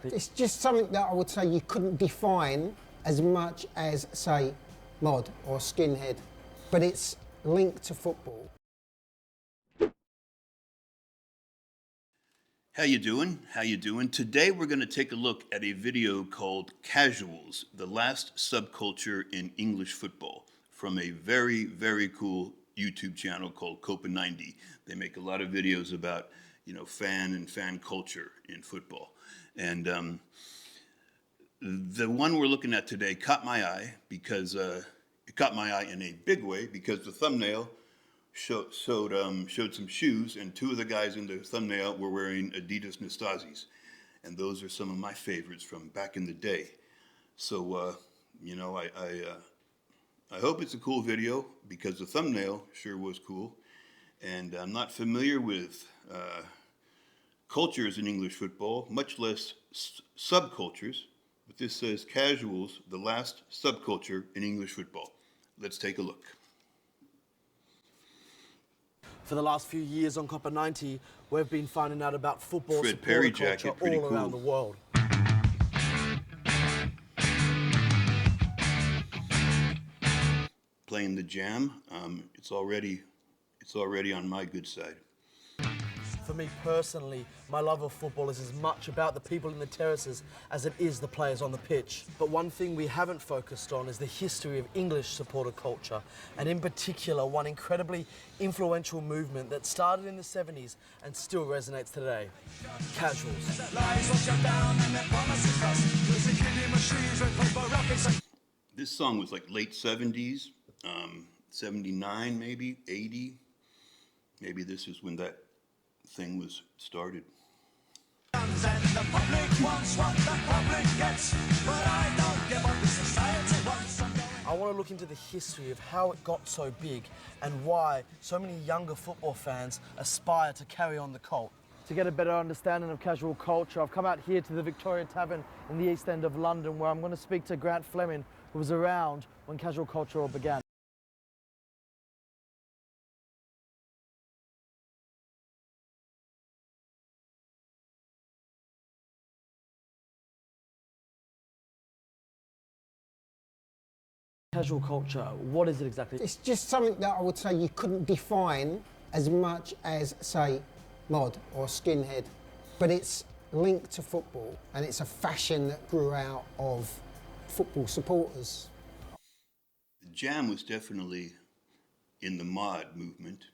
It's just something that I would say you couldn't define as much as, say, mod or skinhead, but it's linked to football. How you doing? How you doing? Today we're going to take a look at a video called Casuals, the Last Subculture in English Football, from a very, very cool YouTube channel called Copa90. They make a lot of videos about, fan culture in football. And the one we're looking at today caught my eye because it caught my eye in a big way because the thumbnail showed some shoes, and two of the guys in the thumbnail were wearing Adidas Nastasis, and those are some of my favorites from back in the day. So I hope it's a cool video because the thumbnail sure was cool, and I'm not familiar with cultures in English football, much less subcultures, but this says Casuals, the Last Subculture in English Football. Let's take a look. For the last few years on Copa90, we've been finding out about football Fred supporter Perry culture jacket, pretty all around the cool. world. Playing the Jam, it's already on my good side. For me personally, my love of football is as much about the people in the terraces as it is the players on the pitch. But one thing we haven't focused on is the history of English supporter culture, and in particular, one incredibly influential movement that started in the 70s and still resonates today: Casuals. This song was like late 70s, 79 maybe, 80. Maybe this is when that thing was started. I want to look into the history of how it got so big and why so many younger football fans aspire to carry on the cult. To get a better understanding of casual culture, I've come out here to the Victoria Tavern in the East End of London, where I'm going to speak to Grant Fleming, who was around when casual culture all began. Casual culture, what is it exactly? It's just something that I would say you couldn't define as much as, say, mod or skinhead, but it's linked to football, and it's a fashion that grew out of football supporters. The Jam was definitely in the mod movement,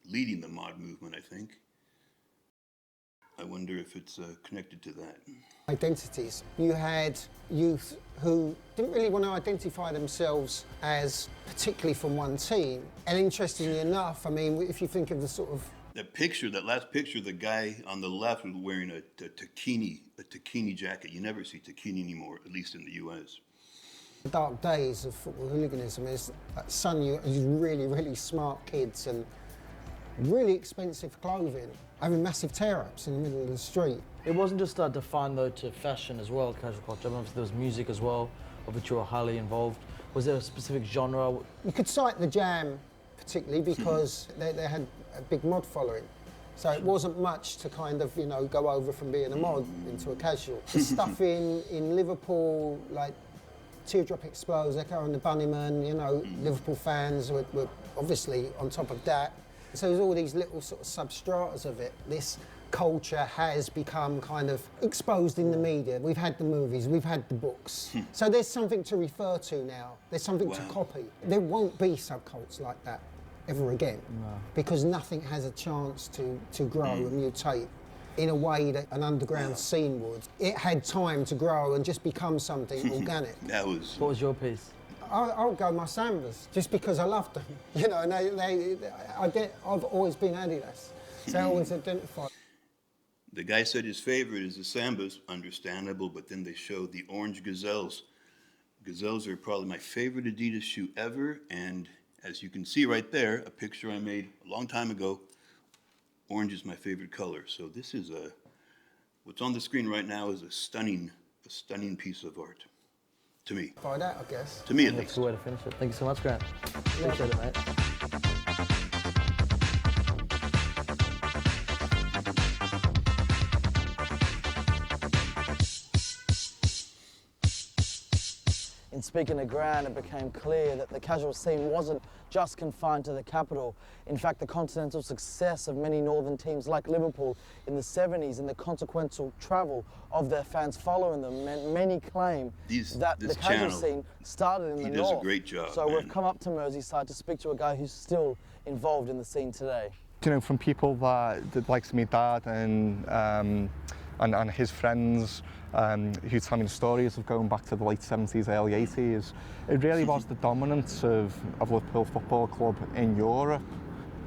leading the mod movement, I think. I wonder if it's connected to that. Identities. You had youth who didn't really want to identify themselves as particularly from one team. And interestingly enough, I mean, if you think of the sort of... That last picture, the guy on the left was wearing a taquini jacket. You never see taquini anymore, at least in the US. The dark days of football hooliganism is these really, really smart kids and really expensive clothing, having massive tear-ups in the middle of the street. It wasn't just defined though to fashion as well, casual culture. Obviously there was music as well, of which you were highly involved. Was there a specific genre? You could cite the Jam particularly because they had a big mod following. So it wasn't much to kind of, go over from being a mod into a casual. The stuff in Liverpool, like Teardrop Explodes, Echo and the Bunnymen, Liverpool fans were obviously on top of that. So there's all these little sort of substratas of it. This culture has become kind of exposed in the media. We've had the movies, we've had the books. So there's something to refer to now. There's something to copy. There won't be subcults like that ever again, because nothing has a chance to grow and mutate in a way that an underground scene would. It had time to grow and just become something organic. What was your piece? I'll go my Sambas, just because I loved them. And I've always been Adidas, so I always identify. The guy said his favorite is the Sambas, understandable, but then they showed the orange Gazelles. Gazelles are probably my favorite Adidas shoe ever, and as you can see right there, a picture I made a long time ago, orange is my favorite color. So this is what's on the screen right now is a stunning piece of art. To me. By that, I guess. To me, at least. That's the way to finish it. Thank you so much, Grant. Appreciate it, mate. In speaking to Gran, it became clear that the casual scene wasn't just confined to the capital. In fact, the continental success of many northern teams like Liverpool in the 70s and the consequential travel of their fans following them meant many claim that the casual scene started in the north. He does a great job, So man. we've come up to Merseyside to speak to a guy who's still involved in the scene today. You know, from people that likes me dad and his friends who tell me the stories of going back to the late 70s, early 80s, it really was the dominance of Liverpool Football Club in Europe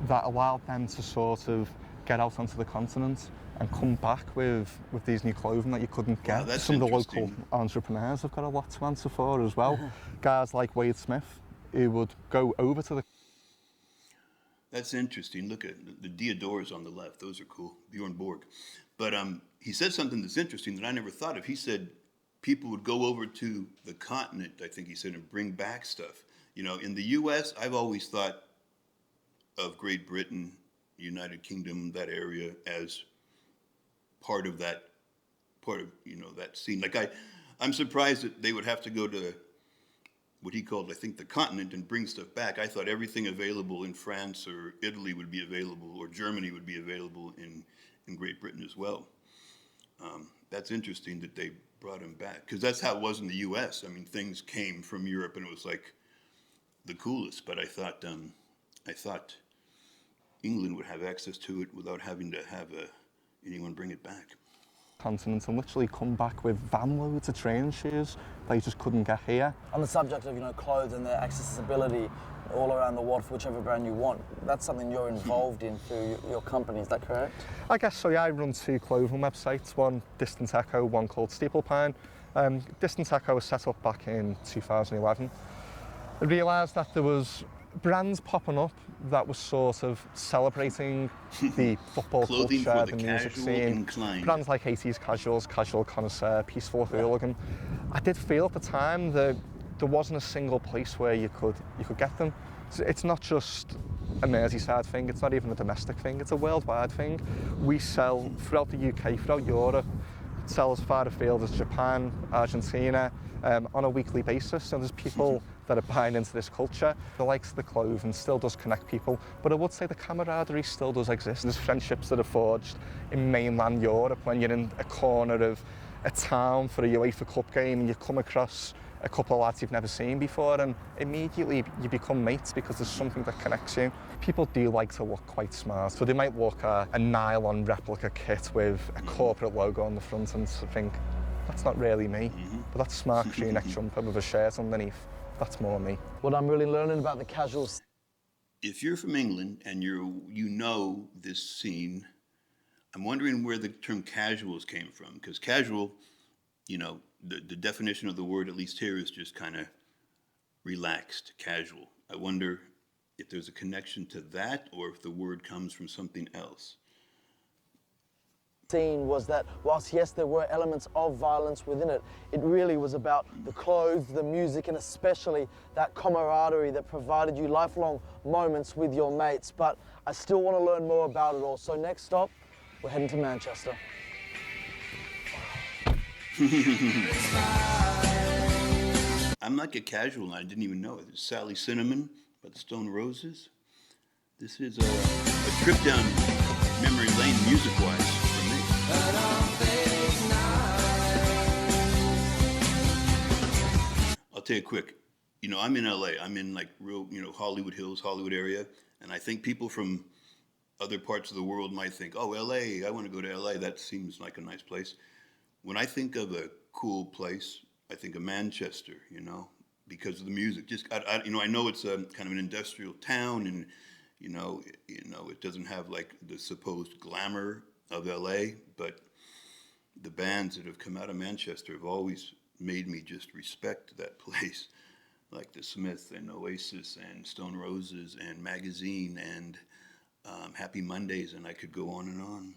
that allowed them to sort of get out onto the continent and come back with these new clothing that you couldn't get. Wow, some of the local entrepreneurs have got a lot to answer for as well. Guys like Wade Smith, who would go over to the... That's interesting. Look at the Diodors on the left. Those are cool. Bjorn Borg. But he said something that's interesting that I never thought of. He said people would go over to the continent, I think he said, and bring back stuff. You know, in the U.S., I've always thought of Great Britain, United Kingdom, that area as part of, you know, that scene. Like I'm surprised that they would have to go to what he called, I think, the continent and bring stuff back. I thought everything available in France or Italy would be available, or Germany would be available in Great Britain as well. That's interesting that they brought him back, because that's how it was in the U.S. I mean, things came from Europe and it was like the coolest. But I thought England would have access to it without having to have anyone bring it back. Continent and literally come back with van loads of training shoes that you just couldn't get here. On the subject of, you know, clothes and their accessibility all around the world for whichever brand you want, that's something you're involved in through your company, is that correct? I guess so, yeah. I run two clothing websites, one Distant Echo, one called Steeple Pine. Distant Echo was set up back in 2011. I realised that there was brands popping up that was sort of celebrating the football culture, the music scene. Brands like 80s Casuals, Casual Connoisseur, Peaceful Hooligan. I did feel at the time that there wasn't a single place where you could get them. It's not just a Merseyside thing, it's not even a domestic thing, it's a worldwide thing. We sell throughout the UK, throughout Europe, sell as far afield as Japan, Argentina, on a weekly basis. And there's people that are buying into this culture. The likes of the clothing still does connect people, but I would say the camaraderie still does exist. There's friendships that are forged in mainland Europe when you're in a corner of a town for a UEFA Cup game and you come across a couple of lads you've never seen before, and immediately you become mates because there's something that connects you. People do like to look quite smart, so they might look at a nylon replica kit with a corporate logo on the front and think, that's not really me, but that's smart crew-neck jumper with a shirt underneath. That's more me. What I'm really learning about the casuals. If you're from England and you know this scene, I'm wondering where the term casuals came from, because casual, you know, the definition of the word, at least here, is just kind of relaxed, casual. I wonder if there's a connection to that or if the word comes from something else. Scene was that whilst yes there were elements of violence within it, it really was about the clothes, the music, and especially that camaraderie that provided you lifelong moments with your mates. But I still want to learn more about it all, so next stop we're heading to Manchester. I'm like a casual and I didn't even know it. It's Sally Cinnamon by the Stone Roses. This is a trip down memory lane music-wise for me. I'll tell you quick. You know, I'm in LA. I'm in like real, you know, Hollywood Hills, Hollywood area. And I think people from other parts of the world might think, oh, LA, I want to go to LA. That seems like a nice place. When I think of a cool place, I think of Manchester, you know, because of the music. Just, you know, I know it's a kind of an industrial town, and you know, it doesn't have like the supposed glamour of LA, but the bands that have come out of Manchester have always made me just respect that place, like the Smiths and Oasis and Stone Roses and Magazine and Happy Mondays, and I could go on and on.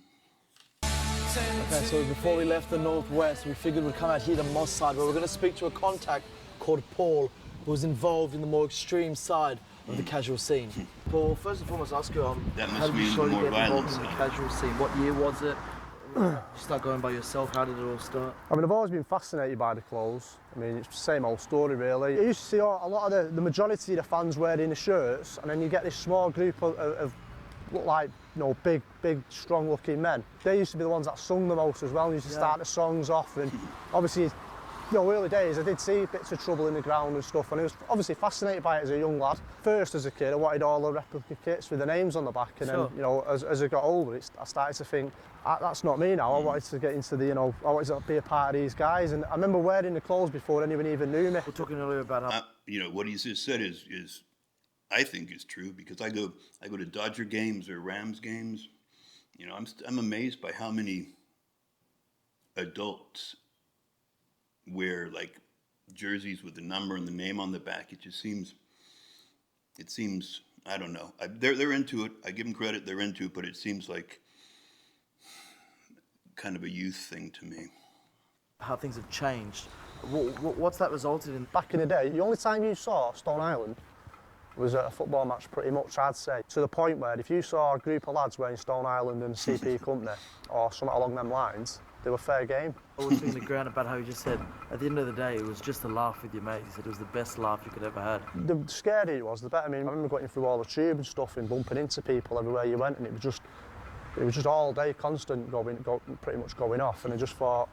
Okay, so before we left the Northwest, we figured we'd come out here to Moss Side, where we're going to speak to a contact called Paul, who was involved in the more extreme side of the casual scene. Paul, first and foremost, ask you, that how must did you mean sort of more get involved violence, in the huh? casual scene? What year was it? You start going by yourself. How did it all start? I mean, I've always been fascinated by the clothes. I mean, it's the same old story, really. You used to see a lot of the majority of the fans wearing the shirts, and then you get this small group of look like, you know, big, strong-looking men. They used to be the ones that sung the most as well. They used to start the songs off, and obviously, you know, early days, I did see bits of trouble in the ground and stuff, and I was obviously fascinated by it as a young lad. First, as a kid, I wanted all the replica kits with the names on the back, and then, you know, as I got older, I started to think, that's not me now. I wanted to get into the, you know, I wanted to be a part of these guys, and I remember wearing the clothes before anyone even knew me. We're talking earlier about how... You know, what he just said is I think is true, because I go to Dodger games or Rams games. You know, I'm amazed by how many adults wear like jerseys with the number and the name on the back. It seems I don't know. They're into it. I give them credit. They're into it, but it seems like kind of a youth thing to me. How things have changed. What's that resulted in? Back in the day, the only time you saw Stone Island was at a football match, pretty much, I'd say. To the point where if you saw a group of lads wearing Stone Island and CP Company, or something along them lines, they were fair game. I was thinking the ground about how you just said, at the end of the day, it was just a laugh with your mate. You said it was the best laugh you could ever have. The scarier it was, the better. I mean, I remember going through all the tube and stuff and bumping into people everywhere you went, and it was just all day, constant, pretty much going off. And I just thought,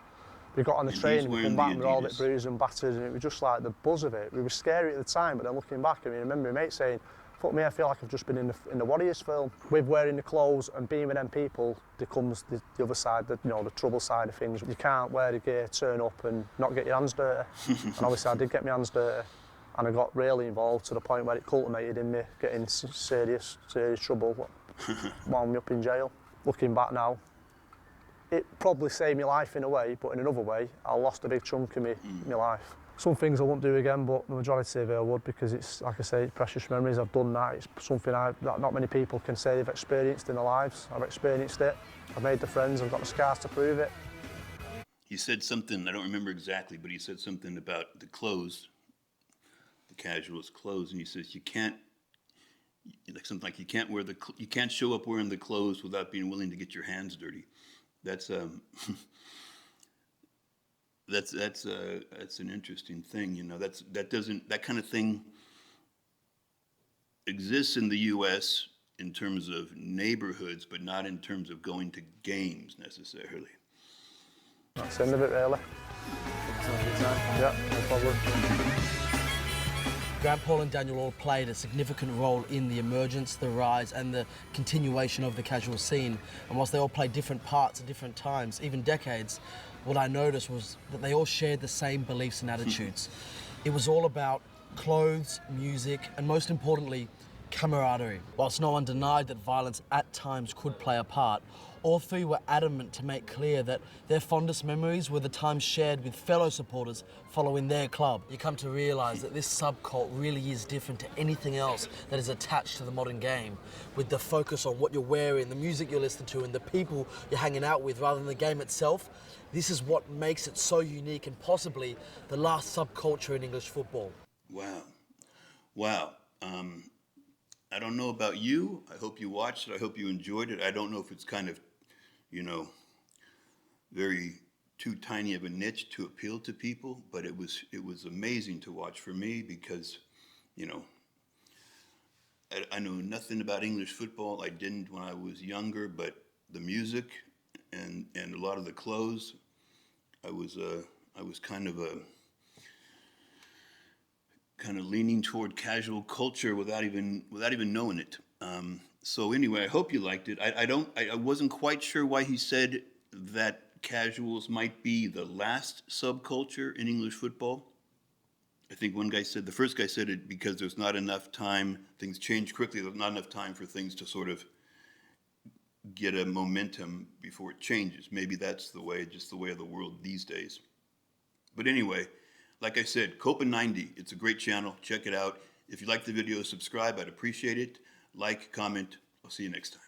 we got on the train and we come back and we were all a bit bruised and battered, and it was just like the buzz of it. We were scary at the time, but then looking back, I mean, I remember my mate saying, fuck me, I feel like I've just been in the Warriors film. With wearing the clothes and being with them people, there comes the other side, you know, the trouble side of things. You can't wear the gear, turn up and not get your hands dirty. And obviously I did get my hands dirty, and I got really involved to the point where it culminated in me getting serious trouble, wound me up in jail. Looking back now, it probably saved my life in a way, but in another way, I lost a big chunk of my life. Some things I won't do again, but the majority of it I would, because it's, like I say, it's precious memories. I've done that. It's something that not many people can say they've experienced in their lives. I've experienced it. I've made the friends. I've got the scars to prove it. He said something, I don't remember exactly, but he said something about the clothes, the casuals' clothes, and he says you can't, like something like you can't show up wearing the clothes without being willing to get your hands dirty. That's an interesting thing, you know. That kind of thing exists in the U.S. in terms of neighborhoods, but not in terms of going to games necessarily. That's the end of it, really. Yeah, no problem. Grant, Paul and Daniel all played a significant role in the emergence, the rise and the continuation of the casual scene. And whilst they all played different parts at different times, even decades, what I noticed was that they all shared the same beliefs and attitudes. It was all about clothes, music, and most importantly, camaraderie. Whilst no one denied that violence at times could play a part, all three were adamant to make clear that their fondest memories were the times shared with fellow supporters following their club. You come to realise that this subcult really is different to anything else that is attached to the modern game, with the focus on what you're wearing, the music you're listening to, and the people you're hanging out with rather than the game itself. This is what makes it so unique and possibly the last subculture in English football. Wow. I don't know about you. I hope you watched it. I hope you enjoyed it. I don't know if it's kind of, you know, very too tiny of a niche to appeal to people, but it was amazing to watch for me because, you know, I know nothing about English football. I didn't when I was younger, but the music and a lot of the clothes, I was kind of leaning toward casual culture without even knowing it. So anyway, I hope you liked it. I wasn't quite sure why he said that casuals might be the last subculture in English football. I think the first guy said it because there's not enough time, things change quickly, there's not enough time for things to sort of get a momentum before it changes. Maybe that's just the way of the world these days. But anyway, like I said, Copa90, it's a great channel, check it out. If you like the video, subscribe, I'd appreciate it. Like, comment, I'll see you next time.